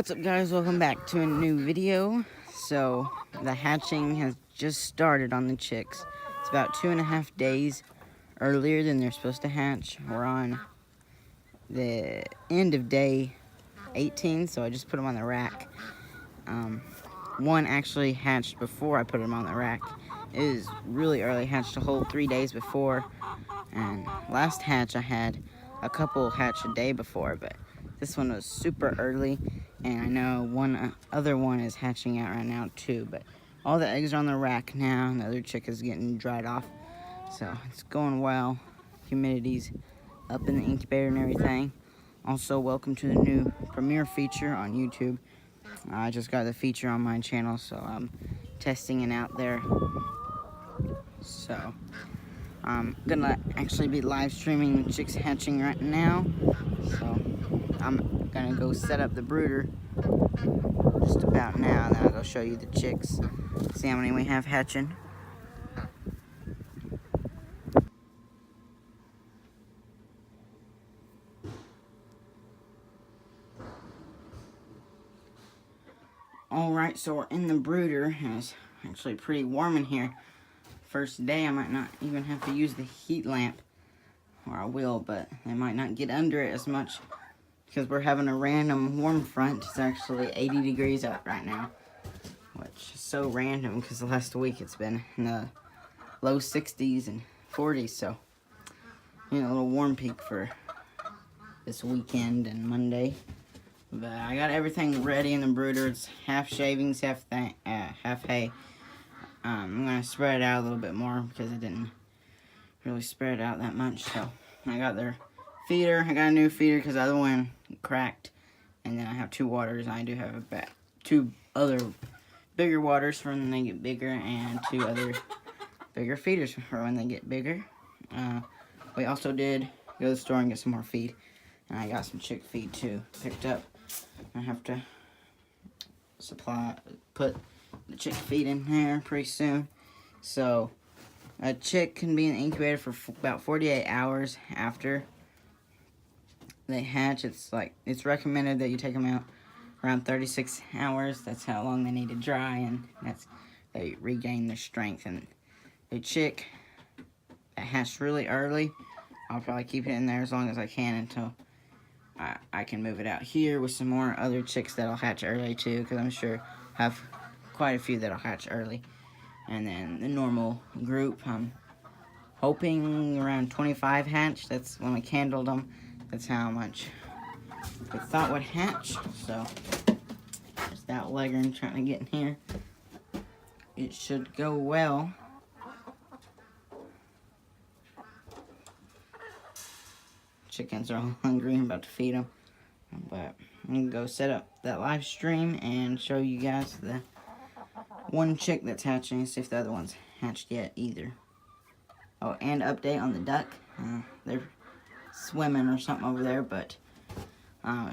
What's up, guys? Welcome back to a new video. So the hatching has just started on the chicks. It's about 2.5 days earlier than they're supposed to hatch. We're on the end of day 18, so I just put them on the rack. One actually hatched before I put them on the rack. It was really early, hatched a whole 3 days before. And last hatch I had a couple hatch a day before, but this one was super early, and I know one other one is hatching out right now too, but all the eggs are on the rack now, and the other chick is getting dried off, so it's going well. Humidity's up in the incubator and everything. Also, welcome to the new PRRMEIRE feature on YouTube. I just got the feature on my channel, so I'm testing it out there. So I'm gonna actually be live streaming the chicks hatching right now. So I'm gonna go set up the brooder just about now, and then I'll go show you the chicks. See how many we have hatching. Alright, so we're in the brooder, and it's actually pretty warm in here. First day I might not even have to use the heat lamp, or I will, but they might not get under it as much because we're having a random warm front. It's actually 80 degrees out right now, which is so random because the last week it's been in the low 60s and 40s, so you know, a little warm peak for this weekend and Monday. But I got everything ready in the brooder. It's half shavings, half hay. I'm gonna spread it out a little bit more because I didn't really spread it out that much. So I got their feeder. I got a new feeder because the other one cracked, and then I have 2 waters. I do have 2 other bigger waters for when they get bigger, and 2 other bigger feeders for when they get bigger. We also did go to the store and get some more feed, and I got some chick feed too picked up. I have to put the chick feed in there pretty soon. So a chick can be in the incubator for about 48 hours after they hatch. It's recommended that you take them out around 36 hours. That's how long they need to dry, and they regain their strength. And the chick that hatched really early, I'll probably keep it in there as long as I can until I can move it out here with some more other chicks that'll hatch early too, because I'm sure I have quite a few that'll hatch early. And then the normal group, I'm hoping around 25 hatch. That's when we candled them. That's how much we thought would hatch. So just that leghorn trying to get in here. It should go well. Chickens are all hungry. I'm about to feed them. But I'm going to go set up that live stream and show you guys the one chick that's hatching. See if the other one's hatched yet either. Oh, and update on the duck. They're swimming or something over there, but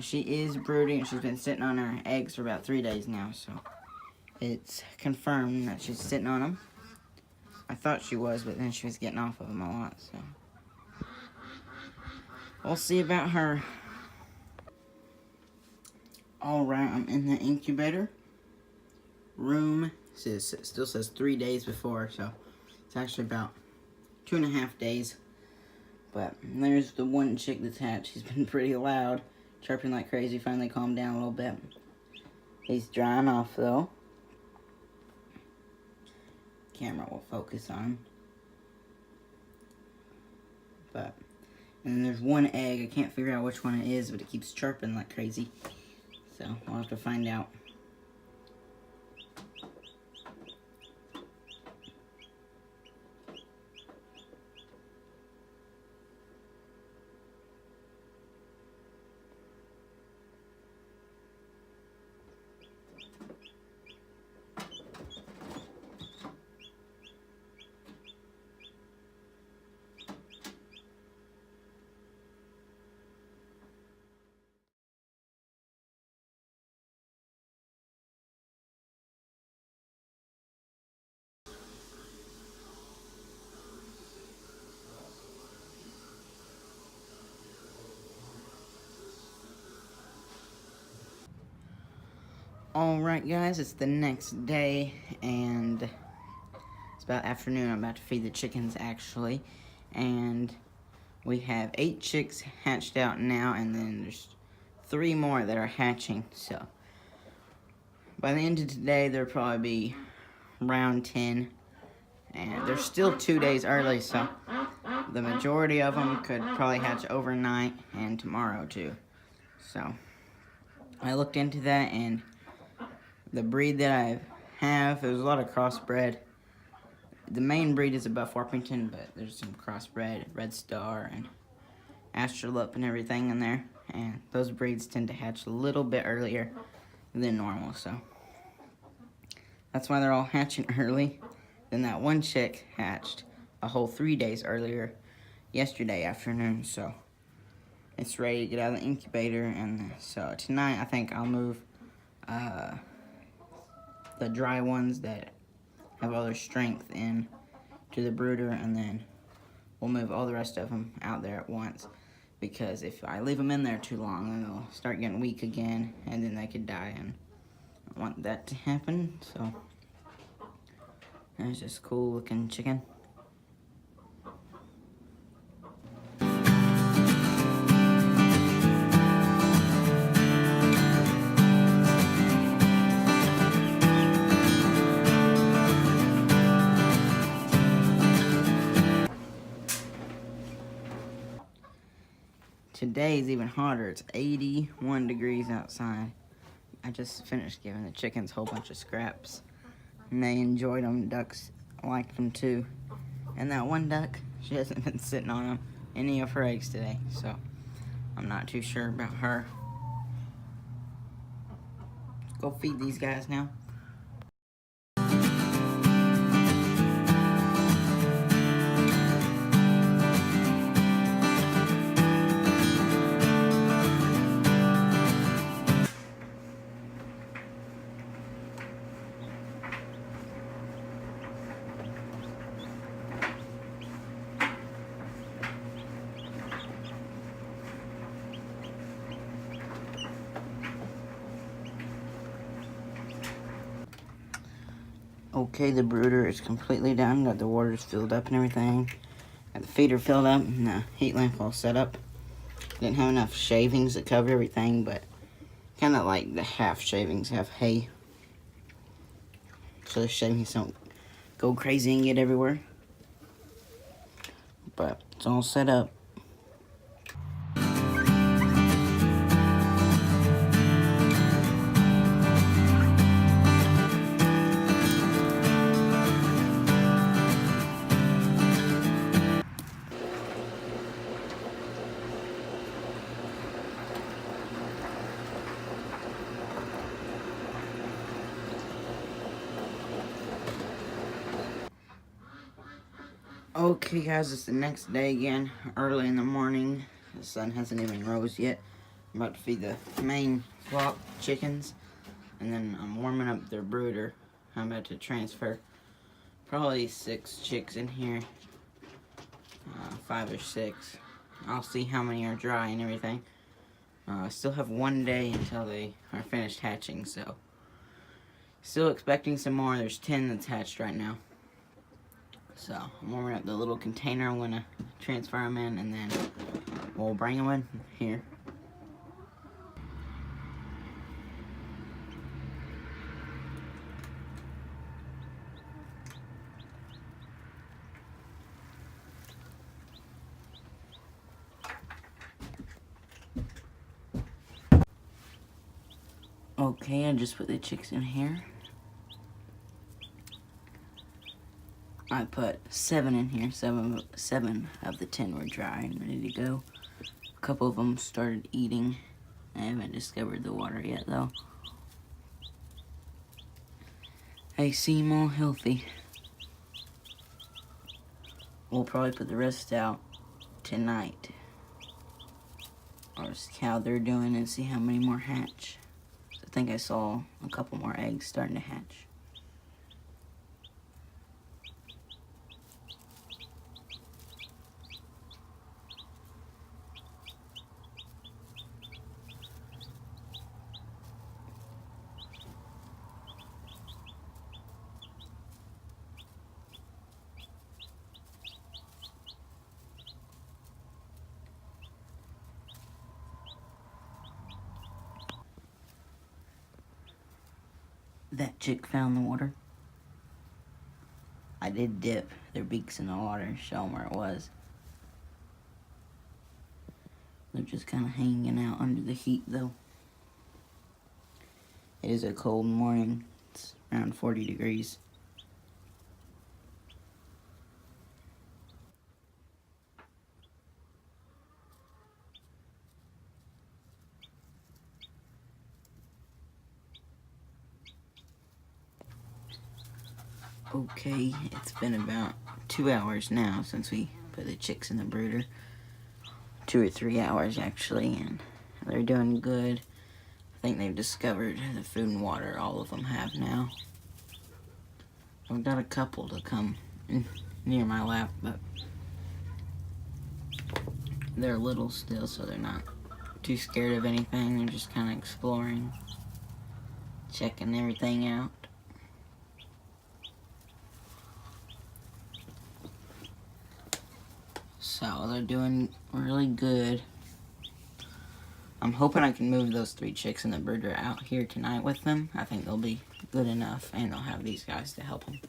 she is brooding. She's been sitting on her eggs for about 3 days now, so it's confirmed that she's sitting on them. I thought she was, but then she was getting off of them a lot, so we'll see about her. Alright, I'm in the incubator room. It still says 3 days before, so it's actually about 2.5 days. But there's the one chick that's hatched. She's been pretty loud, chirping like crazy. Finally calmed down a little bit. He's drying off though. Camera will focus on him. And then there's one egg. I can't figure out which one it is, but it keeps chirping like crazy. So we'll have to find out. Alright guys, it's the next day, and it's about afternoon. I'm about to feed the chickens actually, and we have 8 chicks hatched out now, and then there's 3 more that are hatching. So by the end of today there'll probably be around 10, and they're still 2 days early, so the majority of them could probably hatch overnight and tomorrow too. So I looked into that, and the breed that I have, there's a lot of crossbred. The main breed is a Buff Orpington, but there's some crossbred, Red Star and Astrolop and everything in there. And those breeds tend to hatch a little bit earlier than normal, so that's why they're all hatching early. Then that one chick hatched a whole 3 days earlier yesterday afternoon, so it's ready to get out of the incubator. And so tonight I think I'll move the dry ones that have all their strength in to the brooder, and then we'll move all the rest of them out there at once, because if I leave them in there too long, then they'll start getting weak again, and then they could die, and I don't want that to happen. So there's this cool looking chicken. Today is even hotter. It's 81 degrees outside. I just finished giving the chickens a whole bunch of scraps, and they enjoyed them. Ducks liked them too. And that one duck, she hasn't been sitting on any of her eggs today, so I'm not too sure about her. Let's go feed these guys now. Okay, the brooder is completely done. Got the waters filled up and everything. Got the feeder filled up and the heat lamp all set up. Didn't have enough shavings to cover everything, but kind of like the half shavings have hay, so the shavings don't go crazy and get everywhere. But it's all set up. Okay guys, it's the next day again, early in the morning. The sun hasn't even rose yet. I'm about to feed the main flock chickens, and then I'm warming up their brooder. I'm about to transfer probably 6 chicks in here, 5 or 6. I'll see how many are dry and everything. I still have 1 day until they are finished hatching, so still expecting some more. There's 10 that's hatched right now. So I'm warming up the little container I'm gonna transfer them in, and then we'll bring them in here. Okay, I just put the chicks in here. I put 7 in here. 7 of the 10 were dry and ready to go. A couple of them started eating. I haven't discovered the water yet, though. They seem all healthy. We'll probably put the rest out tonight, or see how they're doing and see how many more hatch. I think I saw a couple more eggs starting to hatch. that chick found the water. I did dip their beaks in the water, show them where it was. They're just kind of hanging out under the heat though. It is a cold morning. It's around 40 degrees. Okay, it's been about 2 hours now since we put the chicks in the brooder. 2 or 3 hours actually, and they're doing good. I think they've discovered the food and water all of them have now. I've got a couple to come near my lap, but they're little still, so they're not too scared of anything. They're just kind of exploring, checking everything out. So they're doing really good. I'm hoping I can move those 3 chicks in the brooder out here tonight with them. I think they'll be good enough, and they'll have these guys to help them.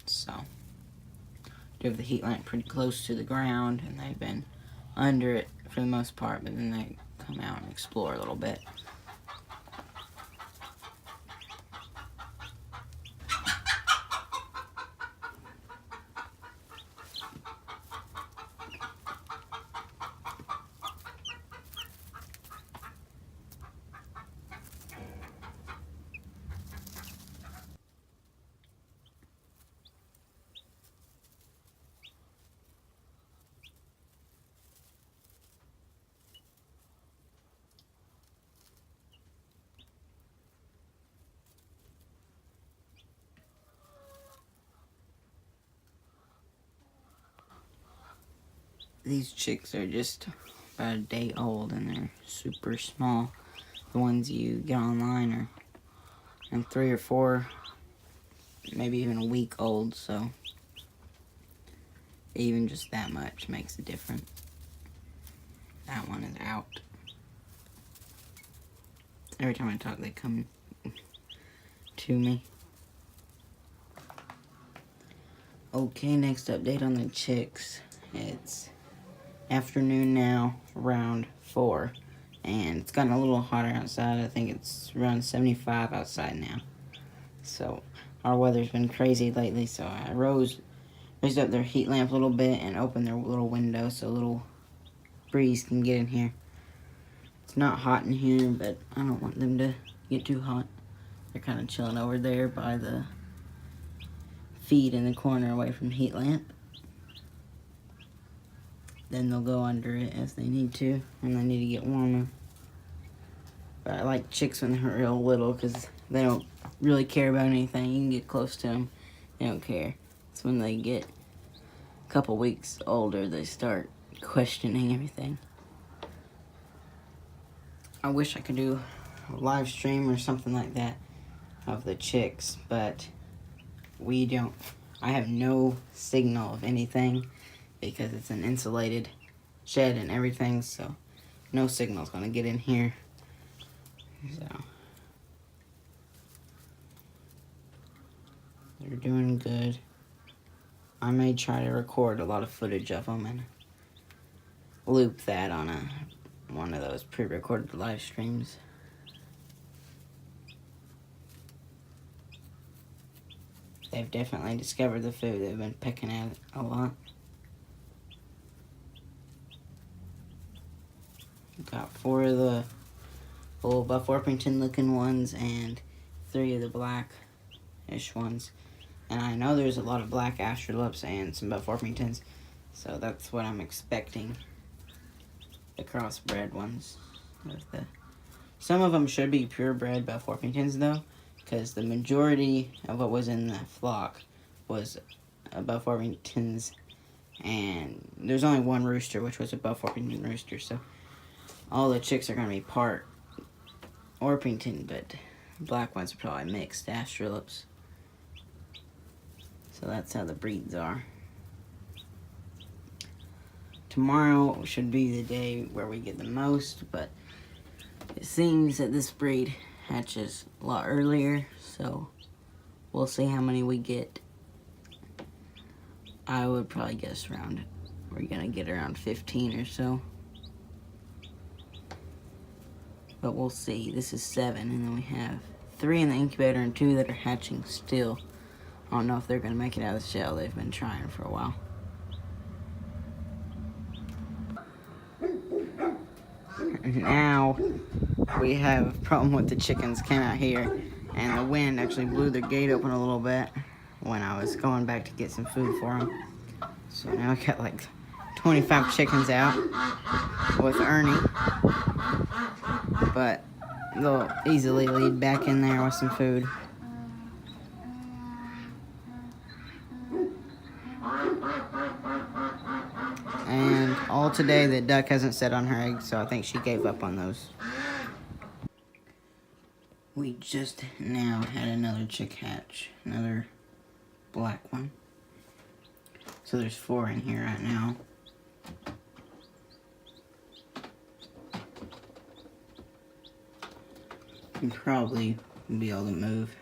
So, do have the heat lamp pretty close to the ground, and they've been under it for the most part, but then they come out and explore a little bit. These chicks are just about a day old, and they're super small. The ones you get online are and 3 or 4, maybe even a week old, so even just that much makes a difference. That one is out. Every time I talk, they come to me. Okay, next update on the chicks. It's afternoon now, around 4, and it's gotten a little hotter outside. I think it's around 75 outside now. So our weather's been crazy lately, so I raised up their heat lamp a little bit and opened their little window so a little breeze can get in here. It's not hot in here, but I don't want them to get too hot. They're kind of chilling over there by the feed in the corner away from the heat lamp. Then they'll go under it as they need to, when they need to get warmer. But I like chicks when they're real little because they don't really care about anything. You can get close to them, they don't care. It's when they get a couple weeks older they start questioning everything. I wish I could do a live stream or something like that of the chicks, but we don't. I have no signal of anything because it's an insulated shed and everything, so no signal's gonna get in here. So they're doing good. I may try to record a lot of footage of them and loop that on one of those pre-recorded live streams. They've definitely discovered the food. They've been picking at it a lot. Got 4 of the little Buff Orpington looking ones and 3 of the blackish ones. And I know there's a lot of black Astrolaps and some Buff Orpingtons, so that's what I'm expecting. The crossbred ones. Some of them should be purebred Buff Orpingtons though, because the majority of what was in the flock was Buff Orpingtons, and there's only one rooster, which was a Buff Orpington rooster, so all the chicks are going to be part Orpington, but black ones are probably mixed Astrolaps. So that's how the breeds are. Tomorrow should be the day where we get the most, but it seems that this breed hatches a lot earlier, so we'll see how many we get. I would probably guess we're gonna get around 15 or so. But we'll see. This is 7, and then we have 3 in the incubator and 2 that are hatching still. I don't know if they're gonna make it out of the shell. They've been trying for a while. Now we have a problem with the chickens. Came out here and the wind actually blew the gate open a little bit when I was going back to get some food for them. So now I got like 25 chickens out with Ernie, but they'll easily lead back in there with some food. And all today the duck hasn't set on her eggs, so I think she gave up on those. We just now had another chick hatch, another black one. So there's 4 in here right now. And probably be able to move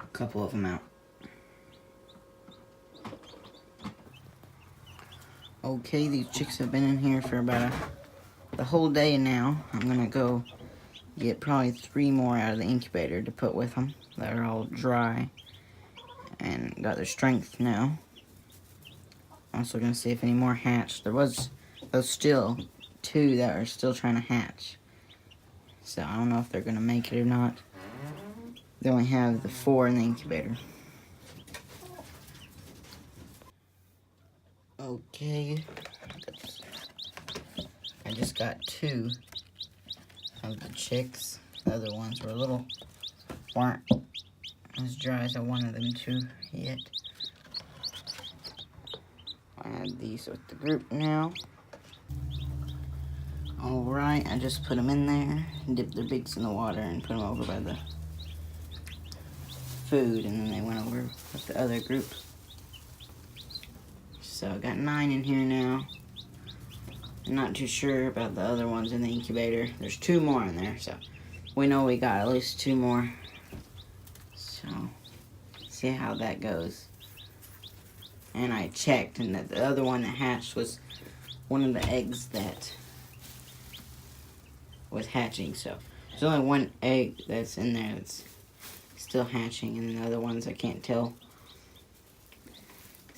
a couple of them out. Okay, these chicks have been in here for about the whole day now. I'm gonna go get probably 3 more out of the incubator to put with them. They're all dry and got their strength now. Also gonna see if any more hatch. There's still 2 that are still trying to hatch. So I don't know if they're gonna make it or not. They only have the 4 in the incubator. Okay, I just got 2 of the chicks. The other ones weren't as dry as I wanted them to yet. I add these with the group now. Alright, I just put them in there, dipped their beaks in the water, and put them over by the food, and then they went over with the other group. So I got 9 in here now. I'm not too sure about the other ones in the incubator. There's 2 more in there, so we know we got at least 2 more. So, see how that goes. And I checked, and that the other one that hatched was one of the eggs that was hatching. So, there's only 1 egg that's in there that's still hatching, and the other ones I can't tell.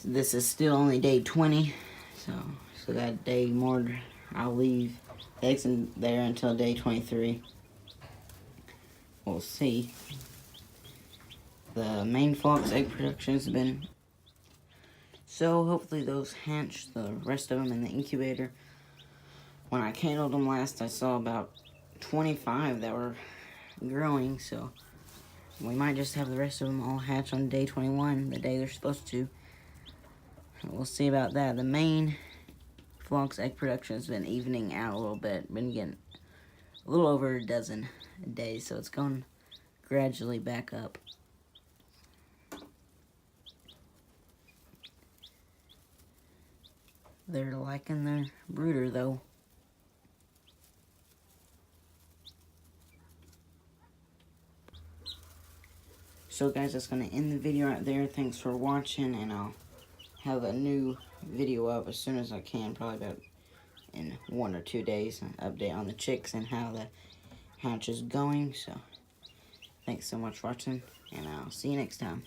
This is still only day 20, so that day more, I'll leave the eggs in there until day 23. We'll see. The main flock's egg production has been, so hopefully those hatch, the rest of them in the incubator. When I candled them last, I saw about 25 that were growing, so we might just have the rest of them all hatch on day 21, the day they're supposed to. We'll see about that. The main flock's egg production has been evening out a little bit. Been getting a little over a dozen a day, so it's going gradually back up. They're liking their brooder, though. So guys, that's going to end the video right there. Thanks for watching, and I'll have a new video up as soon as I can, probably about in 1 or 2 days, an update on the chicks and how the hatch is going. So thanks so much for watching, and I'll see you next time.